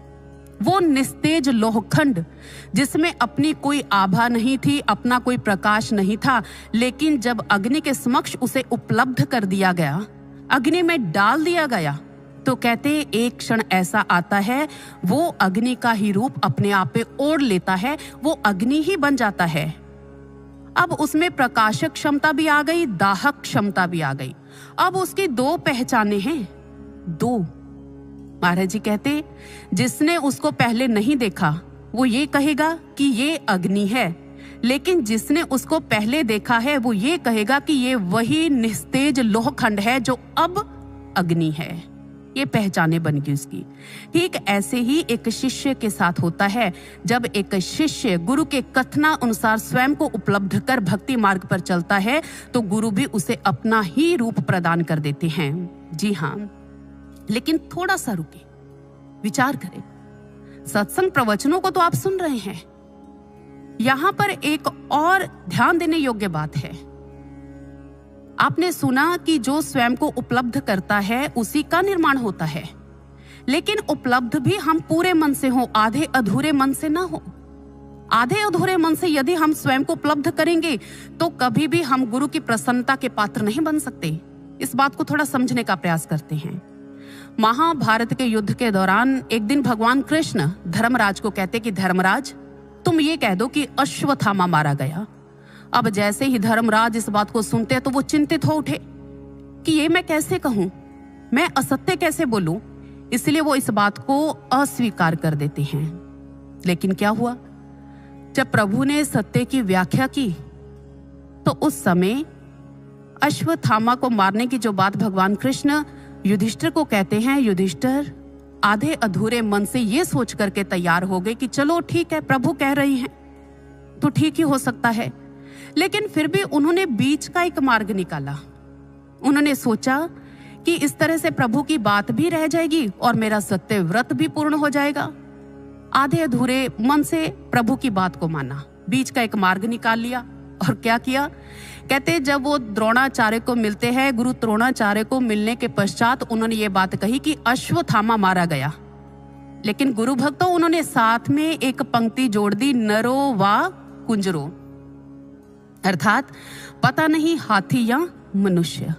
वो निस्तेज लोहखंड जिसमें अपनी कोई आभा नहीं थी, अपना कोई प्रकाश नहीं था, लेकिन जब अग्नि के समक्ष उसे उपलब्ध कर दिया गया, अग्नि में डाल दिया गया, तो कहते एक क्षण ऐसा आता है वो अग्नि का ही रूप अपने आप पे ओढ़ लेता है, वो अग्नि ही बन जाता है। अब उसमें प्रकाशक क्षमता भी आ गई, दाहक क्षमता भी आ गई। अब उसकी दो पहचाने हैं, दो। महाराज जी कहते जिसने उसको पहले नहीं देखा वो ये कहेगा कि ये अग्नि है, लेकिन जिसने उसको पहले देखा है वो ये कहेगा कि ये वही निस्तेज लोहखंड है जो अब अग्नि है। ये पहचाने बन गई उसकी। ठीक ऐसे ही एक शिष्य के साथ होता है। जब एक शिष्य गुरु के कथना अनुसार स्वयं को उपलब्ध कर भक्ति मार्ग पर चलता है तो गुरु भी उसे अपना ही रूप प्रदान कर देते हैं। जी हाँ, लेकिन थोड़ा सा रुके, विचार करें। सत्संग प्रवचनों को तो आप सुन रहे हैं, यहां पर एक और ध्यान देने योग्य बात है। आपने सुना कि जो स्वयं को उपलब्ध करता है उसी का निर्माण होता है, लेकिन उपलब्ध भी हम पूरे मन से हो, आधे अधूरे मन से ना हो। आधे अधूरे मन से यदि हम स्वयं को उपलब्ध करेंगे तो कभी भी हम गुरु की प्रसन्नता के पात्र नहीं बन सकते। इस बात को थोड़ा समझने का प्रयास करते हैं। महाभारत के युद्ध के दौरान एक दिन भगवान कृष्ण धर्मराज को कहते कि धर्मराज, तुम ये कह दो कि अश्वत्थामा मारा गया। अब जैसे ही धर्मराज इस बात को सुनते तो वो चिंतित हो उठे कि ये मैं कैसे कहूं, मैं असत्य कैसे बोलूं, इसलिए वो इस बात को अस्वीकार कर देते हैं। लेकिन क्या हुआ, जब प्रभु ने सत्य की व्याख्या की तो उस समय अश्वत्थामा को मारने की जो बात भगवान कृष्ण युधिष्ठिर को कहते हैं, युधिष्ठिर आधे अधूरे मन से ये सोच करके तैयार हो गए कि चलो ठीक है, प्रभु कह रही हैं तो ठीक ही हो सकता है। लेकिन फिर भी उन्होंने बीच का एक मार्ग निकाला। उन्होंने सोचा कि इस तरह से प्रभु की बात भी रह जाएगी और मेरा सत्य व्रत भी पूर्ण हो जाएगा। आधे अधूरे मन से प्रभु की बात को माना, बीच का एक मार्ग निकाल लिया। और क्या किया, कहते जब वो द्रोणाचार्य को मिलते हैं, गुरु द्रोणाचार्य को मिलने के पश्चात उन्होंने ये बात कही कि अश्वत्थामा मारा गया। लेकिन गुरु भक्तों, उन्होंने साथ में एक पंक्ति जोड़ दी, नरो वा कुंजरो, अर्थात पता नहीं हाथी या मनुष्य।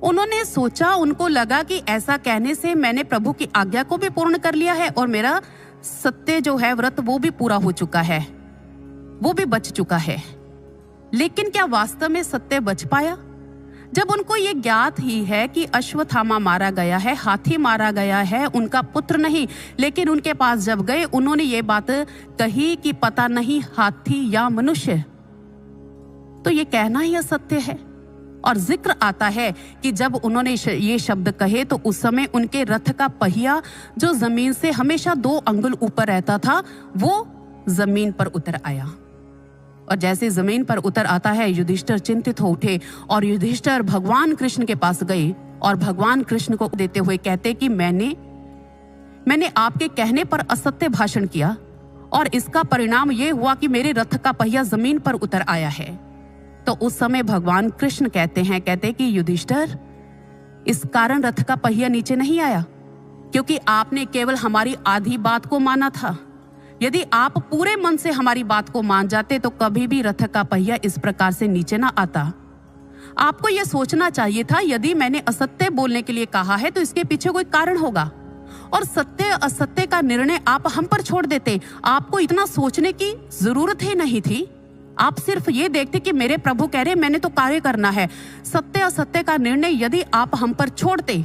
उन्होंने सोचा, उनको लगा कि ऐसा कहने से मैंने प्रभु की आज्ञा को भी पूर्ण कर लिया है और मेरा सत्य जो है व्रत वो भी पूरा हो चुका है, वो भी बच चुका है। लेकिन क्या वास्तव में सत्य बच पाया? जब उनको ये ज्ञात ही है कि अश्वत्थामा मारा गया है, हाथी मारा गया है, उनका पुत्र नहीं, लेकिन उनके पास जब गए उन्होंने ये बात कही कि पता नहीं हाथी या मनुष्य, तो ये कहना ही असत्य है। और जिक्र आता है कि जब उन्होंने ये शब्द कहे तो उस समय उनके रथ का पहिया जो जमीन से हमेशा 2 अंगुल ऊपर रहता था, वो जमीन पर उतर आया। और जैसे जमीन पर उतर आता है, युधिष्ठिर चिंतित हो उठे और युधिष्ठिर भगवान कृष्ण के पास गए और भगवान कृष्ण को देते हुए कहते कि मैंने आपके कहने पर असत्य भाषण किया और इसका परिणाम यह हुआ कि मेरे रथ का पहिया जमीन पर उतर आया है। तो उस समय भगवान कृष्ण कहते कि युधिष्ठिर, इस कारण रथ का पहिया नीचे नहीं आया क्योंकि आपने केवल हमारी आधी बात को माना था। यदि आप पूरे मन से हमारी बात को मान जाते तो कभी भी रथ का पहिया इस प्रकार से नीचे ना आता। आपको यह सोचना चाहिए था, यदि मैंने असत्य बोलने के लिए कहा है तो इसके पीछे कोई कारण होगा और सत्य असत्य का निर्णय आप हम पर छोड़ देते। आपको इतना सोचने की जरूरत ही नहीं थी। आप सिर्फ ये देखते कि मेरे प्रभु कह रहे मैंने तो कार्य करना है। सत्य असत्य का निर्णय यदि आप हम पर छोड़ते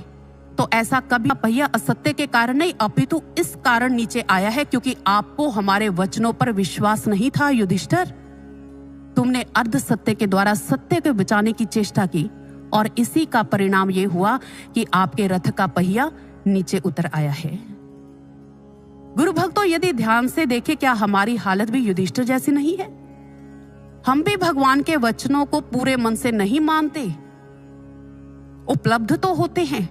तो ऐसा कभी पहिया असत्य के कारण नहीं अपितु इस कारण नीचे आया है क्योंकि आपको हमारे वचनों पर विश्वास नहीं था। युधिष्ठिर, तुमने अर्ध सत्य के द्वारा सत्य को बचाने की चेष्टा की और इसी का परिणाम यह हुआ कि आपके रथ का पहिया नीचे उतर आया है। गुरु भक्तों, यदि ध्यान से देखें, क्या हमारी हालत भी युधिष्ठिर जैसी नहीं है? हम भी भगवान के वचनों को पूरे मन से नहीं मानते। उपलब्ध तो होते हैं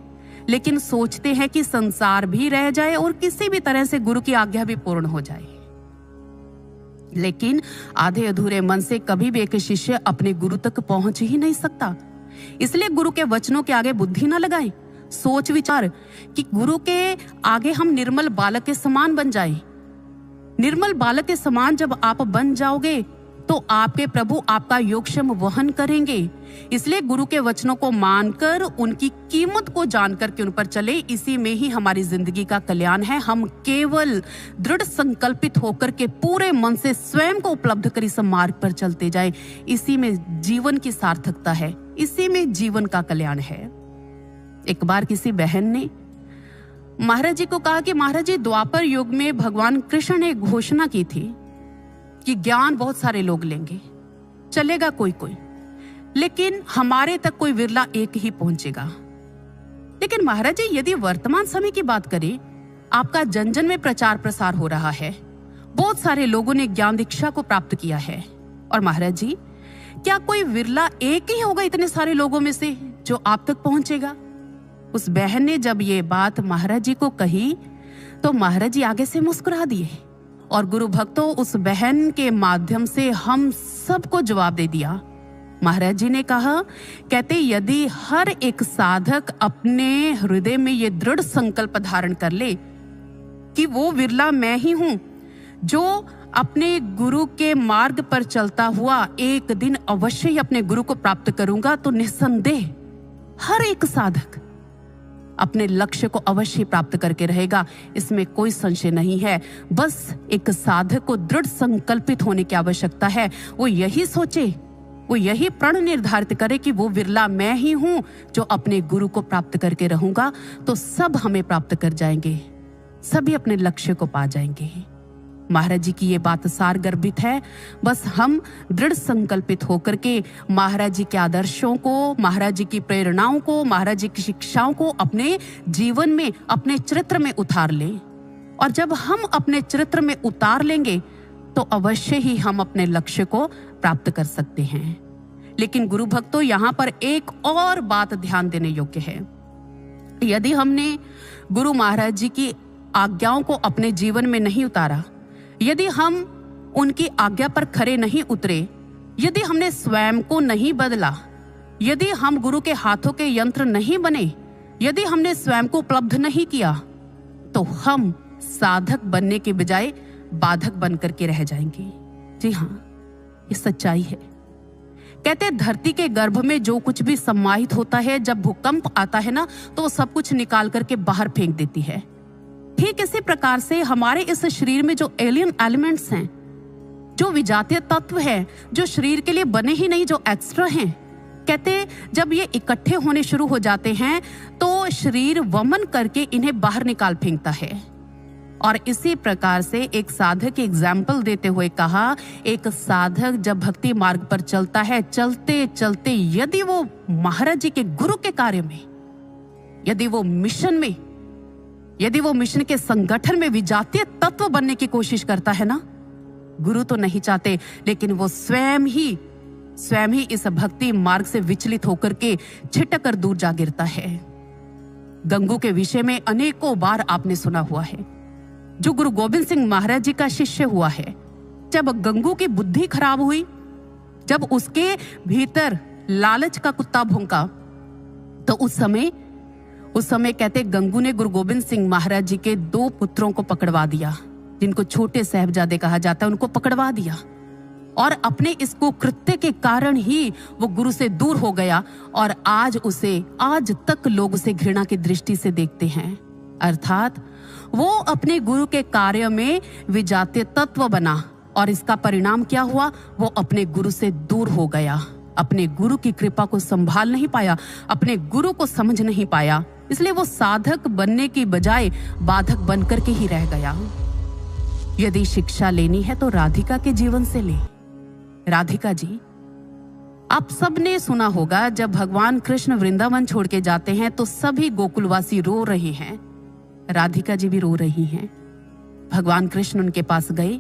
लेकिन सोचते हैं कि संसार भी रह जाए और किसी भी तरह से गुरु की आज्ञा भी पूर्ण हो जाए। लेकिन आधे अधूरे मन से कभी भी एक शिष्य अपने गुरु तक पहुंच ही नहीं सकता। इसलिए गुरु के वचनों के आगे बुद्धि न लगाएं। सोच विचार कि गुरु के आगे हम निर्मल बालक के समान बन जाएं। निर्मल बालक के समान जब आप बन जाओगे तो आपके प्रभु आपका योगक्षेम वहन करेंगे। इसलिए गुरु के वचनों को मानकर उनकी कीमत को जानकर के उन पर चले, इसी में ही हमारी जिंदगी का कल्याण है। हम केवल दृढ़ संकल्पित होकर के पूरे मन से स्वयं को उपलब्ध कर इस मार्ग पर चलते जाएं। इसी में जीवन की सार्थकता है, इसी में जीवन का कल्याण है। एक बार किसी बहन ने महाराज जी को कहा कि महाराज जी, द्वापर युग में भगवान कृष्ण ने घोषणा की थी कि ज्ञान बहुत सारे लोग लेंगे, चलेगा कोई कोई, लेकिन हमारे तक कोई विरला एक ही पहुंचेगा। लेकिन महाराज जी, यदि वर्तमान समय की बात करें, आपका जन जन में प्रचार प्रसार हो रहा है, बहुत सारे लोगों ने ज्ञान दीक्षा को प्राप्त किया है, और महाराज जी, क्या कोई विरला एक ही होगा इतने सारे लोगों में से जो आप तक पहुंचेगा? उस बहन ने जब ये बात महाराज जी को कही तो महाराज जी आगे से मुस्कुरा दिए और गुरु भक्तों, उस बहन के माध्यम से हम सबको जवाब दे दिया। महाराज जी ने कहा, कहते यदि हर एक साधक अपने हृदय में ये दृढ़ संकल्प धारण कर ले कि वो विरला मैं ही हूं जो अपने गुरु के मार्ग पर चलता हुआ एक दिन अवश्य ही अपने गुरु को प्राप्त करूंगा, तो निस्संदेह हर एक साधक अपने लक्ष्य को अवश्य प्राप्त करके रहेगा। इसमें कोई संशय नहीं है। बस एक साधक को दृढ़ संकल्पित होने की आवश्यकता है। वो यही सोचे, वो यही प्रण निर्धारित करे कि वो विरला मैं ही हूं जो अपने गुरु को प्राप्त करके रहूंगा, तो सब हमें प्राप्त कर जाएंगे, सभी अपने लक्ष्य को पा जाएंगे। महाराज जी की ये बात सार गर्भित है। बस हम दृढ़ संकल्पित होकर के महाराज जी के आदर्शों को, महाराज जी की प्रेरणाओं को, महाराज जी की शिक्षाओं को अपने जीवन में, अपने चरित्र में उतार लें। और जब हम अपने चरित्र में उतार लेंगे तो अवश्य ही हम अपने लक्ष्य को प्राप्त कर सकते हैं। लेकिन गुरु भक्तों, यहाँ पर एक और बात ध्यान देने योग्य है। यदि हमने गुरु महाराज जी की आज्ञाओं को अपने जीवन में नहीं उतारा, यदि हम उनकी आज्ञा पर खरे नहीं उतरे, यदि हमने स्वयं को नहीं बदला, यदि हम गुरु के हाथों के यंत्र नहीं बने, यदि हमने स्वयं को उपलब्ध नहीं किया, तो हम साधक बनने के बजाय बाधक बन करके रह जाएंगे। जी हाँ, ये सच्चाई है। कहते धरती के गर्भ में जो कुछ भी समाहित होता है, जब भूकंप आता है ना, तो वो सब कुछ निकाल करके बाहर फेंक देती है। ठीक इसी प्रकार से हमारे इस शरीर में जो एलियन एलिमेंट्स हैं, जो विजातीय तत्व हैं, जो शरीर के लिए बने ही नहीं, जो एक्स्ट्रा हैं, कहते जब ये इकट्ठे होने शुरू हो जाते हैं तो शरीर वमन करके इन्हें बाहर निकाल फेंकता है। और इसी प्रकार से एक साधक एग्जाम्पल देते हुए कहा, एक साधक जब भक्ति मार्ग पर चलता है, चलते चलते यदि वो महाराज जी के गुरु के कार्य में, यदि वो मिशन में, यदि वो मिशन के संगठन में विजातीय तत्व बनने की कोशिश करता है ना, गुरु तो नहीं चाहते, लेकिन वो स्वयं ही इस भक्ति मार्ग से विचलित होकर के छिटक कर दूर जा गिरता है। गंगू के विषय में अनेकों बार आपने सुना हुआ है, जो गुरु गोविंद सिंह महाराज जी का शिष्य हुआ है। जब गंगू की बुद्धि खराब हुई, जब उसके भीतर लालच का कुत्ता भौंका, तो उस समय कहते गंगू ने गुरु गोविंद सिंह महाराज जी के 2 पुत्रों को पकड़वा दिया, जिनको छोटे साहिबजादे कहा जाता है, उनको पकड़वा दिया। और अपने इस कुकृत्य के कारण ही वो गुरु से दूर हो गया और आज तक लोग उसे घृणा की दृष्टि से देखते हैं। अर्थात वो अपने गुरु के कार्य में विजातीय तत्व बना और इसका परिणाम क्या हुआ? वो अपने गुरु से दूर हो गया, अपने गुरु की कृपा को संभाल नहीं पाया, अपने गुरु को समझ नहीं पाया, इसलिए वो साधक बनने की बजाय बाधक बनकर के ही रह गया। यदि शिक्षा लेनी है तो राधिका के जीवन से ले। राधिका जी, आप सबने सुना होगा, जब भगवान कृष्ण वृंदावन छोड़ के जाते हैं तो सभी गोकुलवासी रो रहे हैं, राधिका जी भी रो रही हैं। भगवान कृष्ण उनके पास गए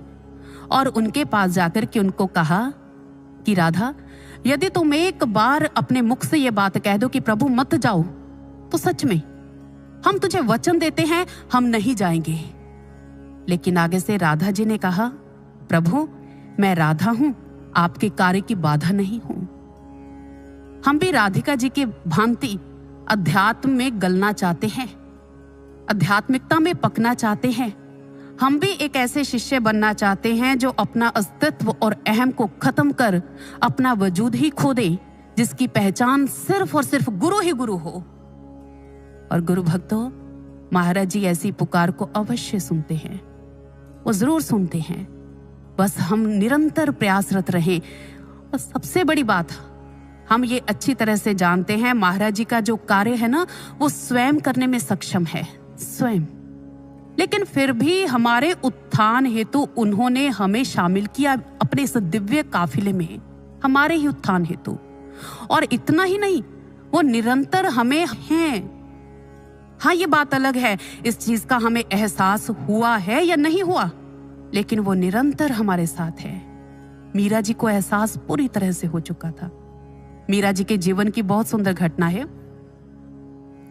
और उनके पास जाकर के उनको कहा कि राधा, यदि तुम एक बार अपने मुख से ये बात कह दो कि प्रभु मत जाओ, तो सच में हम तुझे वचन देते हैं, हम नहीं जाएंगे। लेकिन आगे से राधा जी ने कहा, प्रभु मैं राधा हूं, आपके कार्य की बाधा नहीं हूं। हम भी राधिका जी की भांति अध्यात्म में गलना चाहते हैं, आध्यात्मिकता में पकना चाहते हैं। हम भी एक ऐसे शिष्य बनना चाहते हैं जो अपना अस्तित्व और अहम को खत्म कर अपना वजूद ही खो दे, जिसकी पहचान सिर्फ और सिर्फ गुरु ही गुरु हो। और गुरु भक्तों, महाराज जी ऐसी पुकार को अवश्य सुनते हैं, वो जरूर सुनते हैं। बस हम निरंतर प्रयासरत रहें। और सबसे बड़ी बात, हम ये अच्छी तरह से जानते हैं, महाराज जी का जो कार्य है ना, वो स्वयं करने में सक्षम है, स्वयं। लेकिन फिर भी हमारे उत्थान हेतु उन्होंने हमें शामिल किया अपने इस दिव्य काफिले में, हमारे ही उत्थान हेतु। और इतना ही नहीं, वो निरंतर हमें हैं। हाँ, ये बात अलग है इस चीज का हमें एहसास हुआ है या नहीं हुआ, लेकिन वो निरंतर हमारे साथ है। मीरा जी को एहसास पूरी तरह से हो चुका था। मीरा जी के जीवन की बहुत सुंदर घटना है।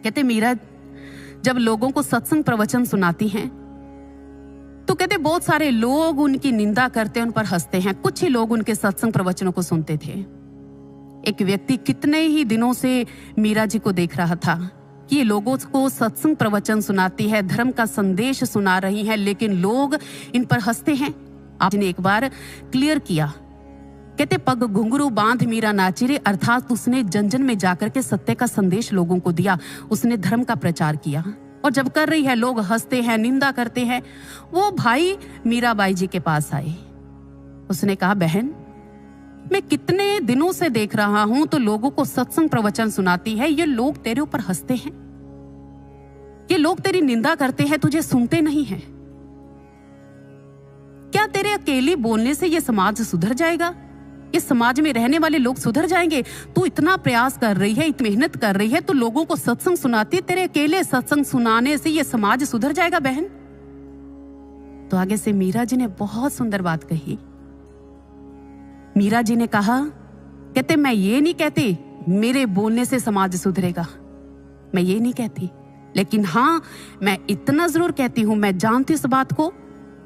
कहते मीरा जब लोगों को सत्संग प्रवचन सुनाती हैं तो कहते बहुत सारे लोग उनकी निंदा करते, उन पर हंसते हैं। कुछ ही लोग उनके सत्संग प्रवचनों को सुनते थे। एक व्यक्ति कितने ही दिनों से मीरा जी को देख रहा था कि ये लोगों को सत्संग प्रवचन सुनाती है, धर्म का संदेश सुना रही है, लेकिन लोग इन पर हंसते हैं। आपने एक बार क्लियर किया, कहते पग घुंघरू बांध मीरा नाची रे, अर्थात उसने जन जन में जाकर के सत्य का संदेश लोगों को दिया, उसने धर्म का प्रचार किया। और जब कर रही है, लोग हंसते हैं, निंदा करते हैं। वो भाई मीराबाई जी के पास आए, उसने कहा, बहन मैं कितने दिनों से देख रहा हूं तो लोगों को सत्संग प्रवचन सुनाती है, ये लोग तेरे ऊपर हंसते हैं, ये लोग तेरी निंदा करते हैं, तुझे सुनते नहीं हैं। क्या तेरे अकेले बोलने से ये समाज सुधर जाएगा? इस समाज में रहने वाले लोग सुधर जाएंगे? तू इतना प्रयास कर रही है, इतनी मेहनत कर रही है, तो लोगों को सत्संग सुनाती है, तेरे अकेले सत्संग सुनाने से ये समाज सुधर जाएगा बहन? तो आगे से मीरा जी ने बहुत सुंदर बात कही। मीरा जी ने कहा, कहते मैं ये नहीं कहती मेरे बोलने से समाज सुधरेगा, मैं ये नहीं कहती, लेकिन हाँ मैं इतना जरूर कहती हूं, मैं जानती हूं इस बात को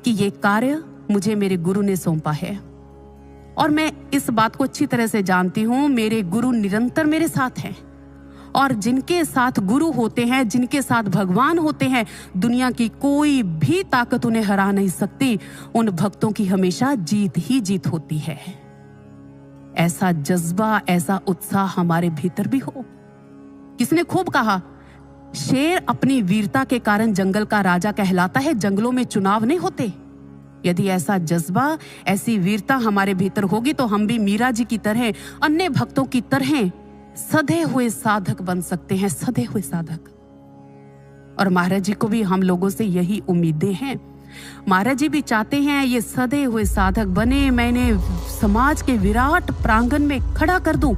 कि ये कार्य मुझे मेरे गुरु ने सौंपा है। और मैं इस बात को अच्छी तरह से जानती हूं, मेरे गुरु निरंतर मेरे साथ हैं। और जिनके साथ गुरु होते हैं, जिनके साथ भगवान होते हैं, दुनिया की कोई भी ताकत उन्हें हरा नहीं सकती। उन भक्तों की हमेशा जीत ही जीत होती है। ऐसा जज्बा, ऐसा उत्साह हमारे भीतर भी हो। किसने खूब कहा, शेर अपनी वीरता के कारण जंगल का राजा कहलाता है, जंगलों में चुनाव नहीं होते। यदि ऐसा जज्बा, ऐसी वीरता हमारे भीतर होगी तो हम भी मीरा जी की तरह, अन्य भक्तों की तरह सधे हुए साधक बन सकते हैं, सधे हुए साधक। और महाराज जी को भी हम लोगों से यही उम्मीदें हैं। महाराज जी भी चाहते हैं ये सधे हुए साधक बने, मैंने समाज के विराट प्रांगण में खड़ा कर दूं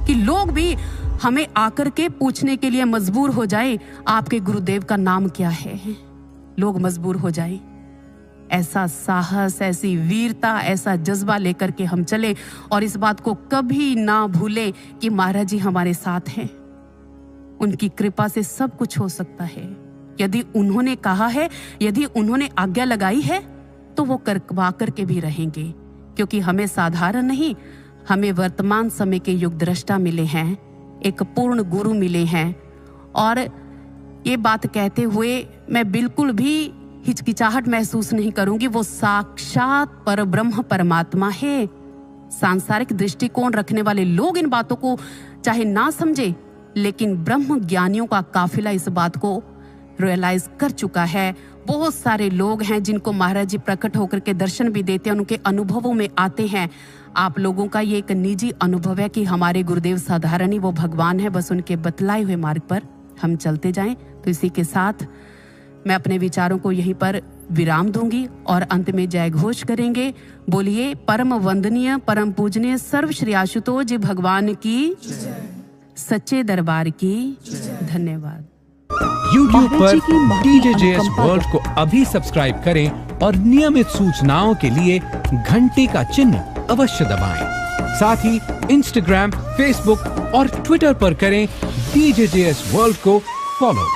कि लोग भी हमें आकर के पूछने के लिए मजबूर हो जाए, आपके गुरुदेव का नाम क्या है। लोग मजबूर हो जाए। ऐसा साहस, ऐसी वीरता, ऐसा जज्बा लेकर के हम चले और इस बात को कभी ना भूले कि महाराज जी हमारे साथ हैं। उनकी कृपा से सब कुछ हो सकता है। यदि उन्होंने कहा है, यदि उन्होंने आज्ञा लगाई है तो वो करवा करके भी रहेंगे, क्योंकि हमें साधारण नहीं, हमें वर्तमान समय के युग दृष्टा मिले हैं, एक पूर्ण गुरु मिले हैं। और ये बात कहते हुए मैं बिल्कुल भी हिचकिचाहट महसूस नहीं करूंगी, वो साक्षात परब्रह्म परमात्मा है। सांसारिक दृष्टिकोण रखने वाले लोग इन बातों को चाहे ना समझे, लेकिन ब्रह्म ज्ञानियों का काफिला इस बात को रियलाइज कर चुका है। बहुत सारे लोग हैं जिनको महाराज जी प्रकट होकर के दर्शन भी देते हैं, उनके अनुभवों में आते हैं। आप लोगों का ये एक निजी अनुभव है कि हमारे गुरुदेव साधारण ही वो भगवान है, बस उनके बतलाए हुए मार्ग पर हम चलते जाएं। तो इसी के साथ मैं अपने विचारों को यहीं पर विराम दूंगी और अंत में जय घोष करेंगे। बोलिए परम वंदनीय, परम पूजनीय सर्व श्री आशुतोष जी भगवान की, सच्चे दरबार की धन्यवाद। YouTube पर DJJS वर्ल्ड को अभी सब्सक्राइब करें और नियमित सूचनाओं के लिए घंटी का चिन्ह अवश्य दबाएं। साथ ही Instagram, Facebook और Twitter पर करें DJJS वर्ल्ड को फॉलो।